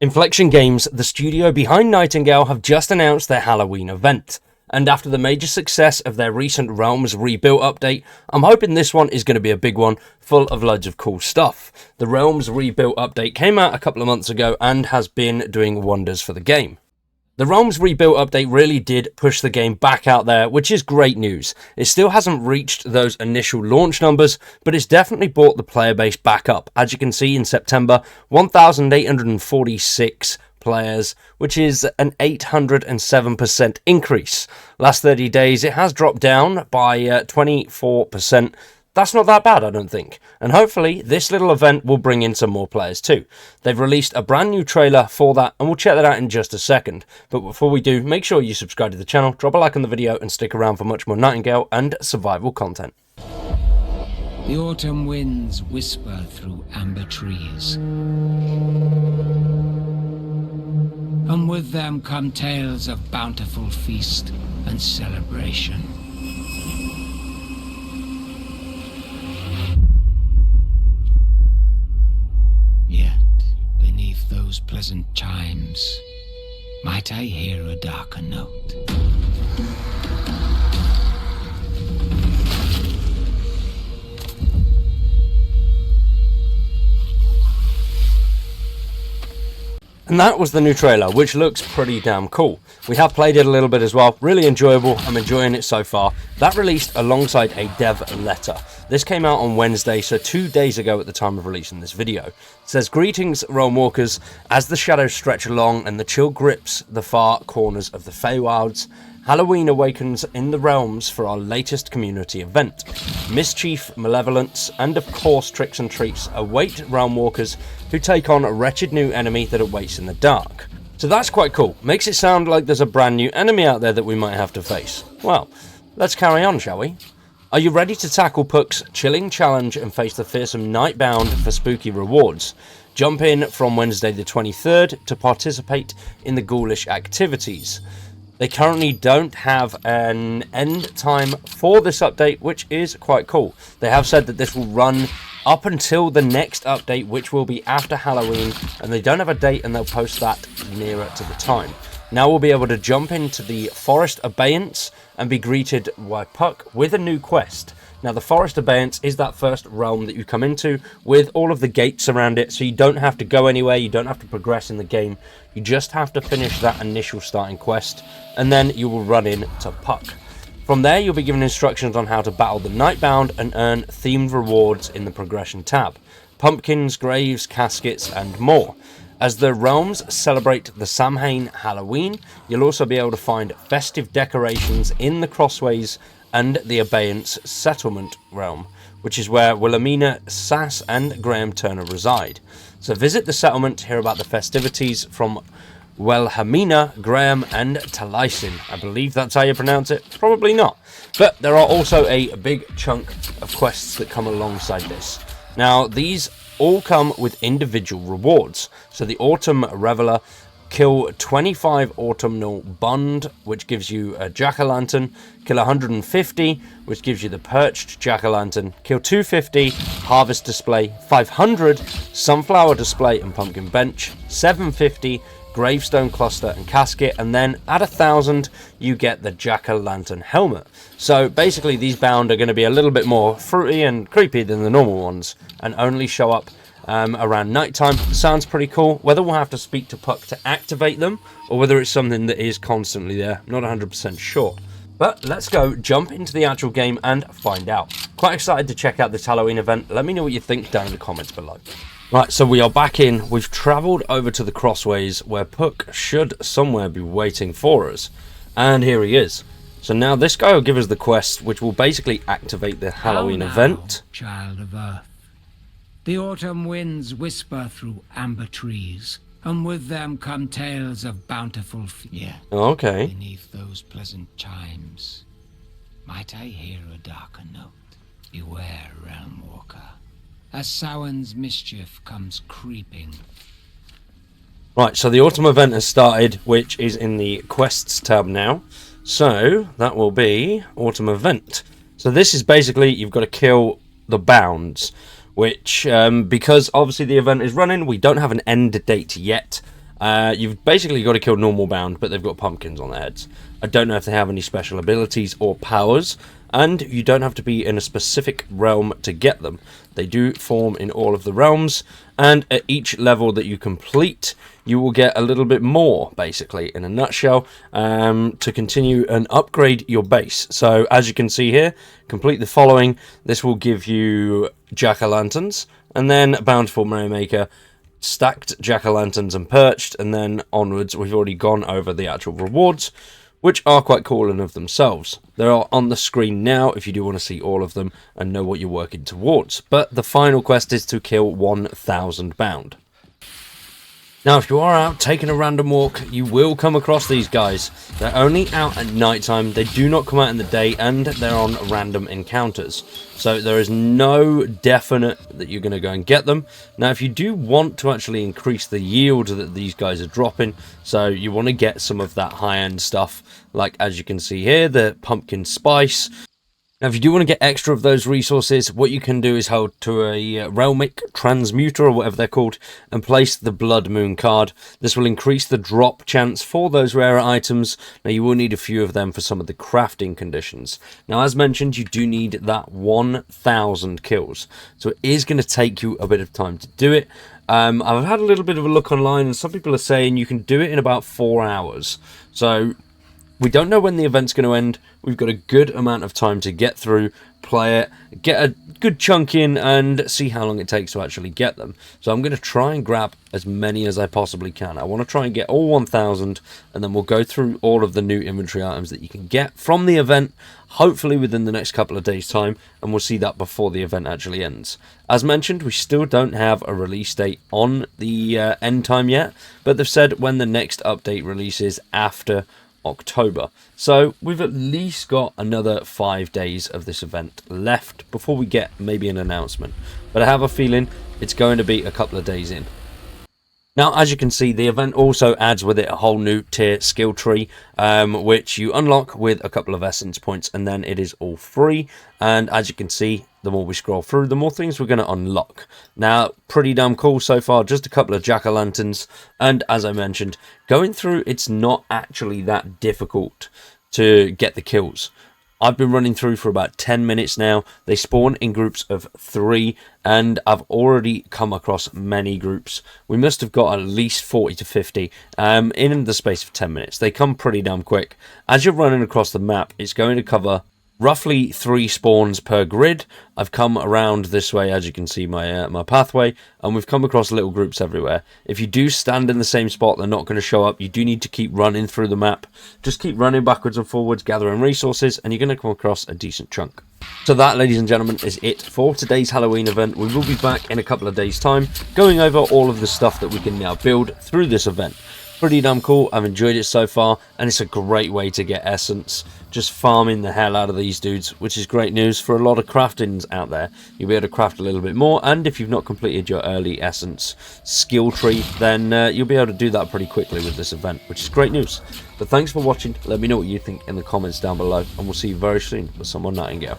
Inflection Games, the studio behind Nightingale, have just announced their Halloween event. And after the major success of their recent Realms Rebuilt update, I'm hoping this one is going to be a big one, full of loads of cool stuff. The Realms Rebuilt update came out a couple of months ago and has been doing wonders for the game. The Realms Rebuilt update really did push the game back out there, which is great news. It still hasn't reached those initial launch numbers, but it's definitely brought the player base back up. As you can see in September, 1,846 players, which is an 807% increase. Last 30 days, it has dropped down by 24%. That's not that bad, I don't think. And hopefully, this little event will bring in some more players too. They've released a brand new trailer for that, and we'll check that out in just a second. But before we do, make sure you subscribe to the channel, drop a like on the video, and stick around for much more Nightingale and survival content. The autumn winds whisper through amber trees. And with them come tales of bountiful feast and celebration. Yet, beneath those pleasant chimes, might I hear a darker note? And that was the new trailer, which looks pretty damn cool. We have played it a little bit as well, really enjoyable, I'm enjoying it so far. That released alongside a dev letter. This came out on Wednesday, so 2 days ago at the time of releasing this video. It says, "Greetings, Realmwalkers, as the shadows stretch along and the chill grips the far corners of the Fae Wilds, Halloween awakens in the realms for our latest community event. Mischief, malevolence, and of course tricks and treats await Realmwalkers who take on a wretched new enemy that awaits in the dark." So that's quite cool. Makes it sound like there's a brand new enemy out there that we might have to face. Well, let's carry on, shall we? Are you ready to tackle Puck's chilling challenge and face the fearsome Nightbound for spooky rewards? Jump in from Wednesday the 23rd to participate in the ghoulish activities. They currently don't have an end time for this update, which is quite cool. They have said that this will run up until the next update, which will be after Halloween, and they don't have a date, and they'll post that nearer to the time. Now we'll be able to jump into the Forest Abeyance and be greeted by Puck with a new quest. Now, the Forest Abeyance is that first realm that you come into with all of the gates around it, so you don't have to go anywhere, you don't have to progress in the game, you just have to finish that initial starting quest, and then you will run into Puck. From there, you'll be given instructions on how to battle the Nightbound and earn themed rewards in the progression tab. Pumpkins, graves, caskets, and more. As the realms celebrate the Samhain Halloween, you'll also be able to find festive decorations in the Crossways and the Abeyance Settlement realm, which is where Wilhelmina, Sass, and Graham Turner reside. So visit the settlement to hear about the festivities from Wilhelmina, Graham, and Taliesin. I believe that's how you pronounce it. Probably not. But there are also a big chunk of quests that come alongside this. Now, these all come with individual rewards. So the Autumn Reveler, kill 25 autumnal bund, which gives you a jack-o'-lantern. Kill 150, which gives you the perched jack-o'-lantern. Kill 250, harvest display. 500, sunflower display and pumpkin bench. 750, gravestone cluster and casket. And then at 1,000, you get the jack-o'-lantern helmet. So basically, these bound are going to be a little bit more fruity and creepy than the normal ones, and only show up around nighttime. Sounds pretty cool. Whether we'll have to speak to Puck to activate them, or whether it's something that is constantly there, I'm not 100% sure. But let's go jump into the actual game and find out. Quite excited to check out this Halloween event. Let me know what you think down in the comments below. Right, so we are back in. We've travelled over to the Crossways, where Puck should somewhere be waiting for us. And here he is. So now this guy will give us the quest, which will basically activate the Halloween event. Child of Earth. The autumn winds whisper through amber trees, and with them come tales of bountiful Okay. Beneath those pleasant chimes, might I hear a darker note? Beware, Realmwalker, as Samhain's mischief comes creeping. Right, so the autumn event has started, which is in the quests tab now. So that will be autumn event. So this is basically, you've got to kill the bounds, which because obviously the event is running, we don't have an end date yet. You've basically got to kill normal bound, but they've got pumpkins on their heads. I don't know if they have any special abilities or powers, and you don't have to be in a specific realm to get them. They do form in all of the realms, and at each level that you complete, you will get a little bit more, basically, in a nutshell, to continue and upgrade your base. So, as you can see here, complete the following. This will give you jack-o'-lanterns, and then Bountiful Merrymaker, stacked jack-o'-lanterns and perched, and then onwards. We've already gone over the actual rewards, which are quite cool in of themselves. They are on the screen now if you do want to see all of them and know what you're working towards. But the final quest is to kill 1,000 bound. Now, if you are out taking a random walk, you will come across these guys. They're only out at night time, they do not come out in the day, and they're on random encounters. So there is no definite that you're going to go and get them. Now, if you do want to actually increase the yield that these guys are dropping, so you want to get some of that high-end stuff, like as you can see here, the pumpkin spice. Now, if you do want to get extra of those resources, what you can do is hold to a Realmic Transmuter, or whatever they're called, and place the Blood Moon card. This will increase the drop chance for those rarer items. Now, you will need a few of them for some of the crafting conditions. Now, as mentioned, you do need that 1,000 kills. So it is going to take you a bit of time to do it. I've had a little bit of a look online, and some people are saying you can do it in about 4 hours. So we don't know when the event's going to end. We've got a good amount of time to get through, play it, get a good chunk in, and see how long it takes to actually get them. So I'm going to try and grab as many as I possibly can. I want to try and get all 1,000, and then we'll go through all of the new inventory items that you can get from the event, hopefully within the next couple of days' time, and we'll see that before the event actually ends. As mentioned, we still don't have a release date on the end time yet, but they've said when the next update releases after October. So we've at least got another 5 days of this event left before we get maybe an announcement. But I have a feeling it's going to be a couple of days in. Now, as you can see, the event also adds with it a whole new tier skill tree, which you unlock with a couple of essence points, and then it is all free. And as you can see, the more we scroll through, the more things we're going to unlock. Now, pretty damn cool so far, just a couple of jack-o'-lanterns, and as I mentioned, going through, it's not actually that difficult to get the kills. I've been running through for about 10 minutes now. They spawn in groups of 3, and I've already come across many groups. We must have got at least 40 to 50 in the space of 10 minutes. They come pretty damn quick. As you're running across the map, it's going to cover roughly 3 spawns per grid. I've come around this way, as you can see my pathway, and we've come across little groups everywhere. If you do stand in the same spot, they're not going to show up. You do need to keep running through the map. Just keep running backwards and forwards, gathering resources, and you're going to come across a decent chunk. So that, ladies and gentlemen, is it for today's Halloween event. We will be back in a couple of days' time, going over all of the stuff that we can now build through this event. Pretty damn cool. I've enjoyed it so far, and it's a great way to get essence, just farming the hell out of these dudes, which is great news for a lot of craftings out there. You'll be able to craft a little bit more, and if you've not completed your early essence skill tree, then you'll be able to do that pretty quickly with this event, which is great news. But thanks for watching. Let me know what you think in the comments down below, and we'll see you very soon with some more Nightingale.